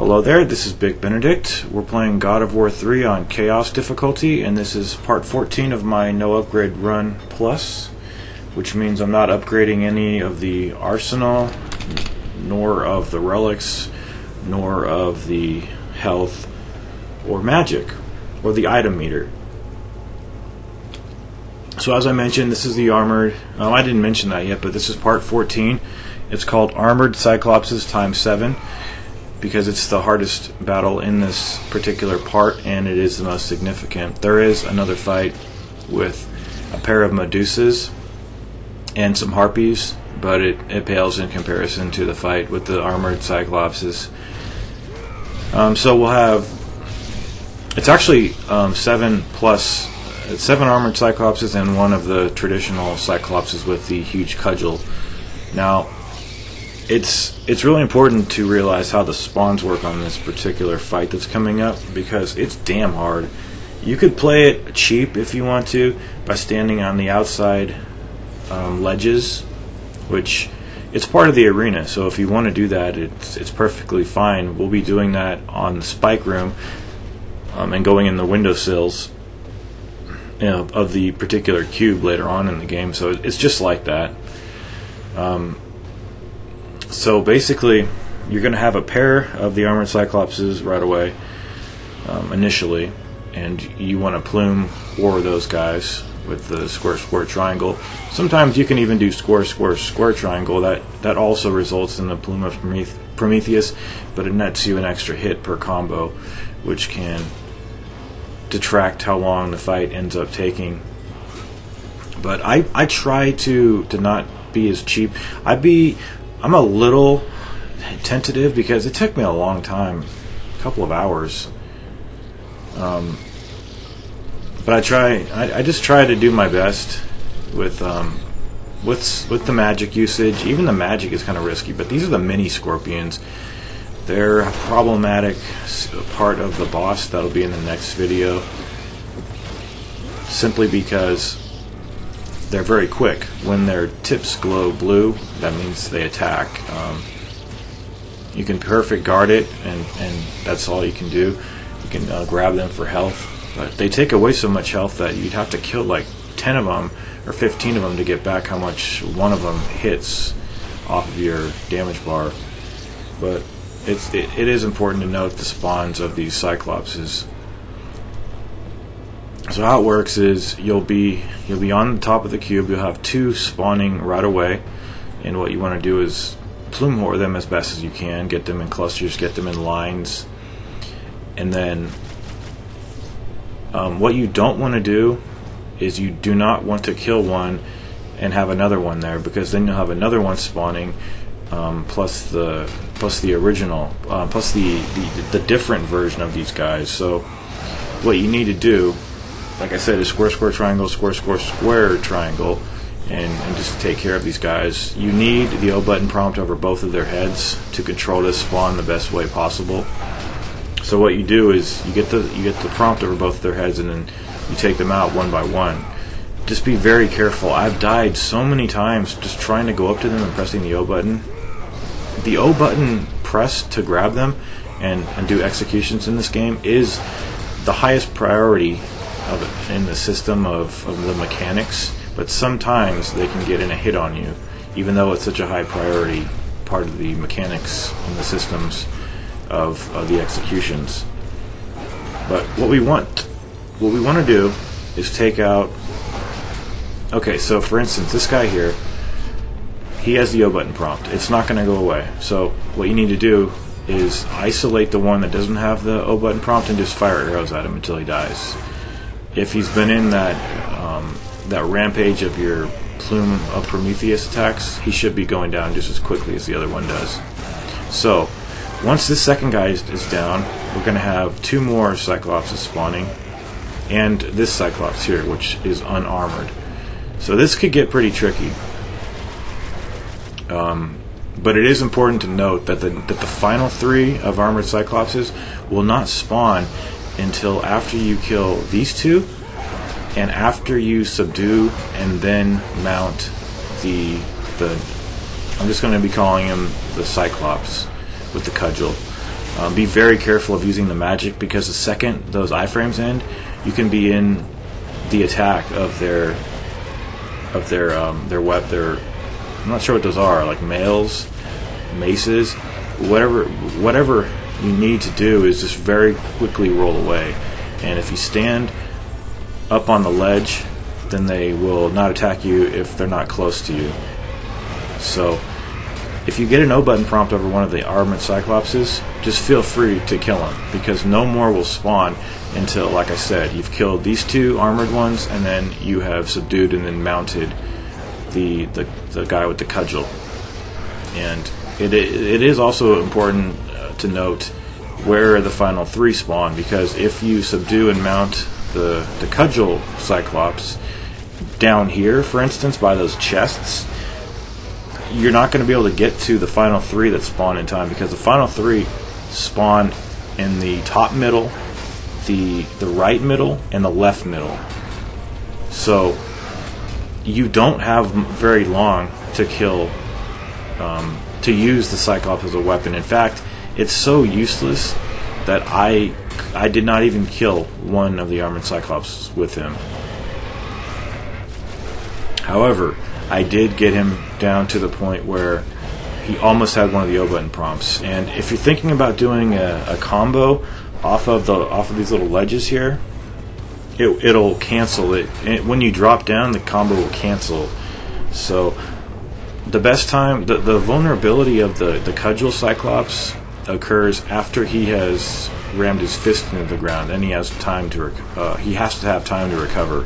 Hello there, this is Big Benedict. We're playing God of War 3 on Chaos difficulty, and this is part 14 of my No Upgrade Run Plus, which means I'm not upgrading any of the arsenal, nor of the relics, nor of the health, or magic, or the item meter. So as I mentioned, this is the armored, I didn't mention that yet, but this is part 14. It's called Armored Cyclopses times 7. Because it's the hardest battle in this particular part, and it is the most significant. There is another fight with a pair of Medusas and some Harpies, but it pales in comparison to the fight with the armored Cyclopses. So we'll have, it's actually 7 armored Cyclopses and one of the traditional Cyclopses with the huge cudgel. Now, It's really important to realize how the spawns work on this particular fight that's coming up, because it's damn hard. You could play it cheap if you want to by standing on the outside ledges, which it's part of the arena, so if you want to do that, it's perfectly fine. We'll be doing that on the spike room and going in the windowsills of the particular cube later on in the game, so it's just like that. So basically, you're going to have a pair of the armored Cyclopses right away, initially, and you want to plume or those guys with the square, square, triangle. Sometimes you can even do square, square, square, triangle. That also results in the plume of Prometheus, but it nets you an extra hit per combo, which can detract how long the fight ends up taking. But I try to not be as cheap. I'm a little tentative because it took me a long time, a couple of hours. But I just try to do my best with the magic usage. Even the magic is kind of risky, but these are the mini scorpions. They're a problematic part of the boss that'll be in the next video, simply because they're very quick. When their tips glow blue, that means they attack. You can perfect guard it, and that's all you can do. You can grab them for health, but they take away so much health that you'd have to kill like 10 of them or 15 of them to get back how much one of them hits off of your damage bar. But it is important to note the spawns of these Cyclopses. So how it works is you'll be on the top of the cube. You'll have 2 spawning right away, and what you want to do is plume whore them as best as you can, get them in clusters, get them in lines, and then what you don't want to do is you do not want to kill one and have another one there, because then you'll have another one spawning plus the original plus the different version of these guys. So what you need to do, like I said, is square, square, triangle, square, square, square, triangle, and just take care of these guys. You need the O button prompt over both of their heads to control this spawn the best way possible. So what you do is you get the prompt over both of their heads, and then you take them out one by one. Just be very careful. I've died so many times just trying to go up to them and pressing the O button. The O button press to grab them and do executions in this game is the highest priority in the system of the mechanics, but sometimes they can get in a hit on you, even though it's such a high priority part of the mechanics and the systems of the executions. But what we want to do is take out. Okay, so for instance, this guy here, he has the O button prompt. It's not going to go away. So what you need to do is isolate the one that doesn't have the O button prompt and just fire arrows at him until he dies. If he's been in that rampage of your plume of Prometheus attacks, he should be going down just as quickly as the other one does. So once this second guy is down, we're going to have 2 more Cyclopses spawning, and this Cyclops here, which is unarmored. So this could get pretty tricky. But it is important to note that the final 3 of armored Cyclopses will not spawn until after you kill these 2, and after you subdue and then mount the I'm just going to be calling him the Cyclops with the cudgel. Be very careful of using the magic, because the second those iframes end, you can be in the attack of their I'm not sure what those are, like mails, maces, whatever you need to do is just very quickly roll away. And if you stand up on the ledge, then they will not attack you if they're not close to you. So if you get an O button prompt over one of the armored Cyclopses, just feel free to kill them, because no more will spawn until, like I said, you've killed these two armored ones, and then you have subdued and then mounted the guy with the cudgel. And it is also important to note where the final 3 spawn, because if you subdue and mount the cudgel Cyclops down here, for instance, by those chests, you're not going to be able to get to the final 3 that spawn in time, because the final 3 spawn in the top middle, the right middle, and the left middle. So you don't have very long to kill, to use the Cyclops as a weapon. In fact, it's so useless that I did not even kill one of the armored Cyclops with him. However, I did get him down to the point where he almost had one of the O button prompts. And if you're thinking about doing a combo off of these little ledges here, it'll cancel it. And when you drop down, the combo will cancel. So the best time, the vulnerability of the cudgel Cyclops occurs after he has rammed his fist into the ground, and he has to have time to recover.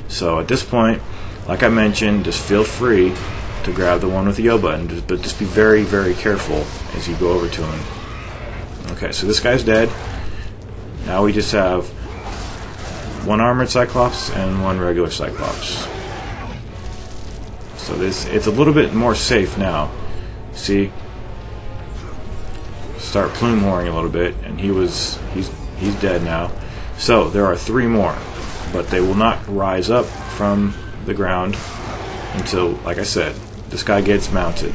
So at this point, like I mentioned, just feel free to grab the one with the O button, but just be very, very careful as you go over to him. Okay, so this guy's dead. Now we just have one armored Cyclops and one regular Cyclops. So it's a little bit more safe now. See? Start plume warring a little bit, and he's dead now. So there are 3 more, but they will not rise up from the ground until, like I said, this guy gets mounted.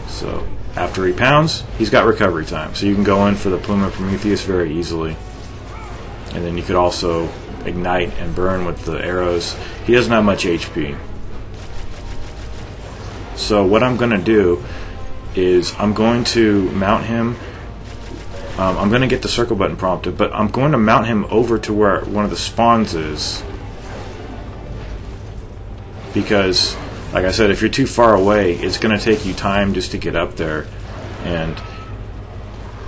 So after he pounds, he's got recovery time, so you can go in for the Plume of Prometheus very easily. And then you could also ignite and burn with the arrows. He doesn't have much HP. So what I'm going to do is I'm going to mount him. I'm going to get the circle button prompted, but I'm going to mount him over to where one of the spawns is. Because, like I said, if you're too far away, it's going to take you time just to get up there. And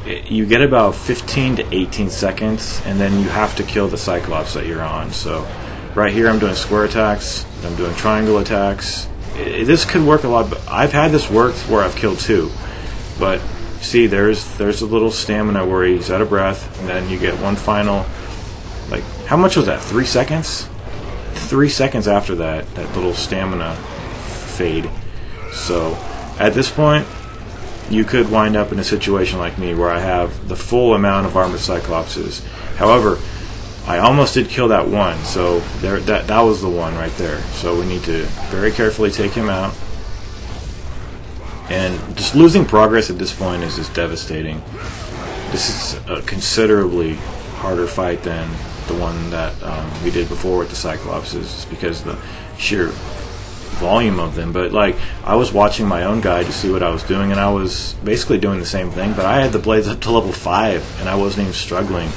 you get about 15 to 18 seconds, and then you have to kill the Cyclops that you're on. So right here I'm doing square attacks, I'm doing triangle attacks. This could work a lot, but I've had this work where I've killed 2. But see, there's a little stamina where he's out of breath, and then you get one final, like, how much was that, 3 seconds? 3 seconds after that little stamina fade. So at this point, you could wind up in a situation like me where I have the full amount of armored Cyclopses. However, I almost did kill that one, so that was the one right there. So we need to very carefully take him out. And just losing progress at this point is just devastating. This is a considerably harder fight than the one that we did before with the Cyclopses, just because of the sheer volume of them. But like, I was watching my own guide to see what I was doing, and I was basically doing the same thing, but I had the blades up to level 5 and I wasn't even struggling.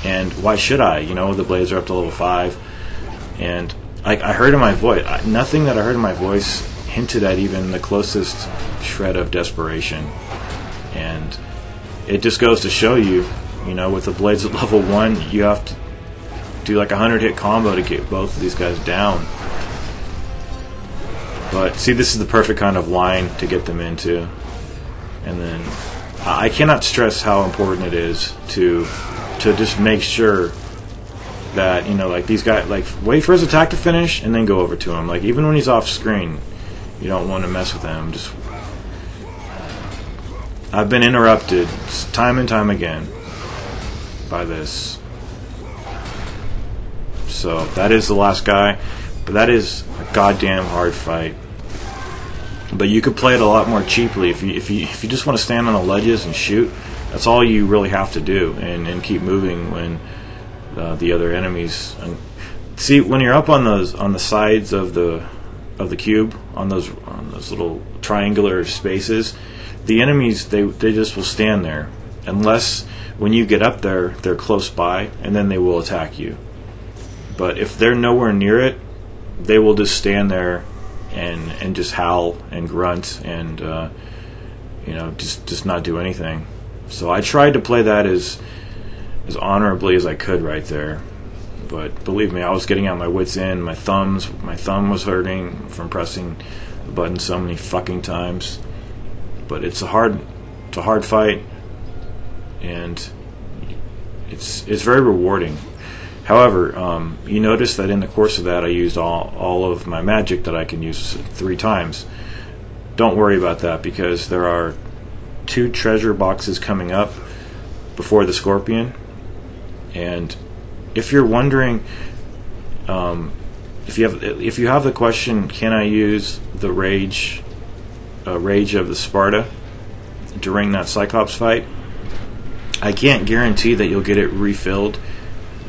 And why should I? You know, the blades are up to level 5, and I heard in my voice, nothing that I heard in my voice hinted at even the closest shred of desperation. And it just goes to show you, you know, with the blades at level 1, you have to do like a 100-hit combo to get both of these guys down. But see, this is the perfect kind of line to get them into. And then I cannot stress how important it is to just make sure that, you know, like, these guys, like, wait for his attack to finish and then go over to him. Like, even when he's off screen, you don't want to mess with him. Just, I've been interrupted time and time again by this. So that is the last guy, but that is a goddamn hard fight. But you could play it a lot more cheaply if you just want to stand on the ledges and shoot. That's all you really have to do, and keep moving when the other enemies. And see, when you're up on the sides of the cube, on those little triangular spaces, the enemies they just will stand there unless when you get up there they're close by, and then they will attack you. But if they're nowhere near it, they will just stand there and just howl and grunt and just not do anything. So I tried to play that as honorably as I could right there. But believe me, I was getting out my wits' end. My thumb was hurting from pressing the button so many fucking times. But it's a hard fight, and it's very rewarding. However, you notice that in the course of that I used all of my magic that I can use 3 times. Don't worry about that, because there are 2 treasure boxes coming up before the Scorpion. And if you're wondering, if you have the question, can I use the rage of the Sparta during that Cyclops fight, I can't guarantee that you'll get it refilled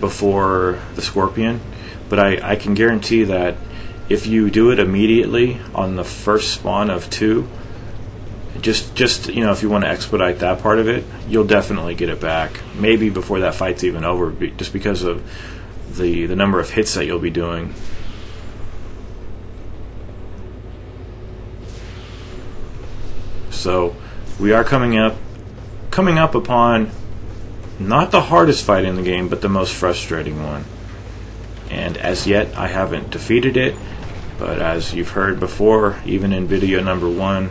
before the Scorpion, but I can guarantee that if you do it immediately on the first spawn of 2, just if you want to expedite that part of it, you'll definitely get it back. Maybe before that fight's even over, just because of the number of hits that you'll be doing. So we are coming up upon not the hardest fight in the game, but the most frustrating one. And as yet, I haven't defeated it, but as you've heard before, even in video number 1,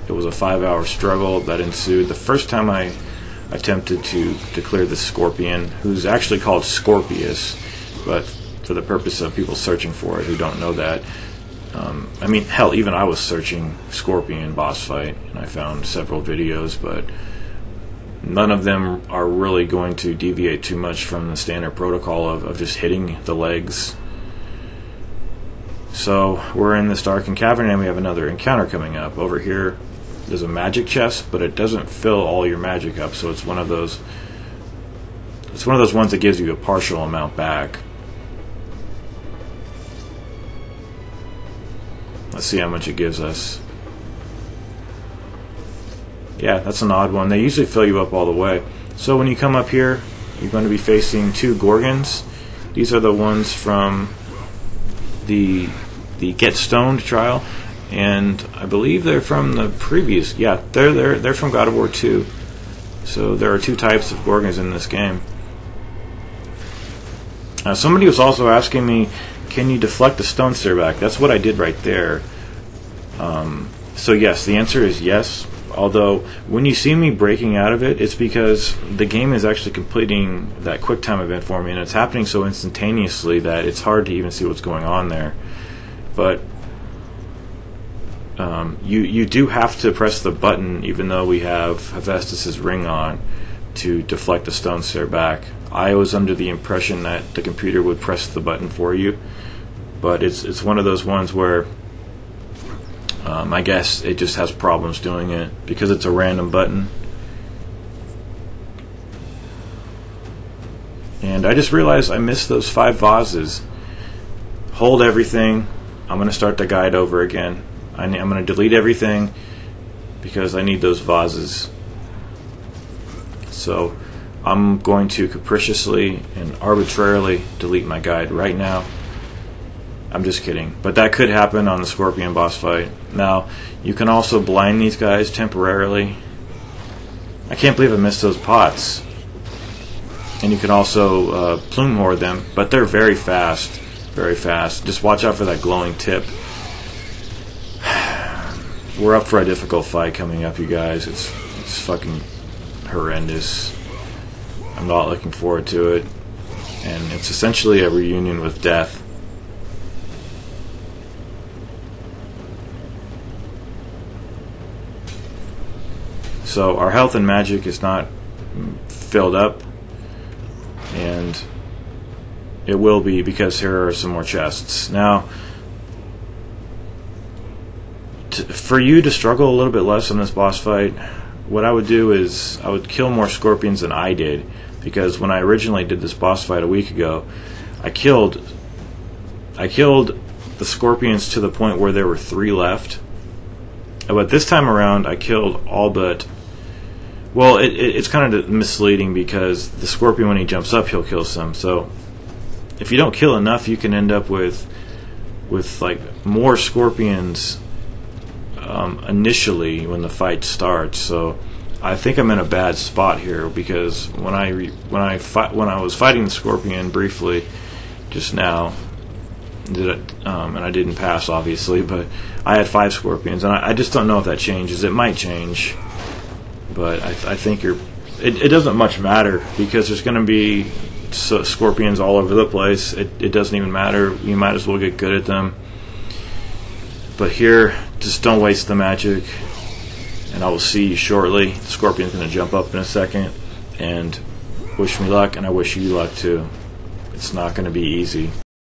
it was a 5-hour struggle that ensued the first time I attempted to clear the Scorpion, who's actually called Scorpius, but for the purpose of people searching for it who don't know that, I mean, hell, even I was searching Scorpion boss fight, and I found several videos, but none of them are really going to deviate too much from the standard protocol of just hitting the legs. So we're in this darkened cavern, and we have another encounter coming up. Over here, there's a magic chest, but it doesn't fill all your magic up, so it's one of those ones that gives you a partial amount back. Let's see how much it gives us. Yeah, that's an odd one. They usually fill you up all the way. So when you come up here, you're going to be facing 2 Gorgons. These are the ones from the Get Stoned trial, and I believe they're from the previous. Yeah, they're from God of War 2. So there are 2 types of Gorgons in this game. Somebody was also asking me, can you deflect the stone stair back? That's what I did right there. So yes, the answer is yes. Although when you see me breaking out of it, it's because the game is actually completing that QuickTime event for me, and it's happening so instantaneously that it's hard to even see what's going on there. But you do have to press the button, even though we have Hephaestus's ring on, to deflect the stone stair back. I was under the impression that the computer would press the button for you, but it's one of those ones where I guess it just has problems doing it because it's a random button. And I just realized I missed those 5 vases. Hold everything. I'm going to start the guide over again. I'm going to delete everything because I need those vases. So I'm going to capriciously and arbitrarily delete my guide right now. I'm just kidding. But that could happen on the Scorpion boss fight. Now, you can also blind these guys temporarily. I can't believe I missed those pots. And you can also plume horde them, but they're very fast. Very fast. Just watch out for that glowing tip. We're up for a difficult fight coming up, you guys. It's fucking horrendous. I'm not looking forward to it. And it's essentially a reunion with death. So our health and magic is not filled up, and it will be because here are some more chests. Now, For you to struggle a little bit less in this boss fight, what I would do is I would kill more scorpions than I did, because when I originally did this boss fight a week ago, I killed the scorpions to the point where there were 3 left. But this time around, I killed all but... Well, it's kind of misleading, because the scorpion, when he jumps up, he'll kill some. So if you don't kill enough, you can end up with like more scorpions initially when the fight starts. So I think I'm in a bad spot here, because when I was fighting the scorpion briefly just now, and I didn't pass, obviously, but I had 5 scorpions, and I just don't know if that changes. It might change, but I think it doesn't much matter, because there's going to be scorpions all over the place. It doesn't even matter. You might as well get good at them. But here, just don't waste the magic, and I will see you shortly. The scorpion's going to jump up in a second, and wish me luck, and I wish you luck too. It's not going to be easy.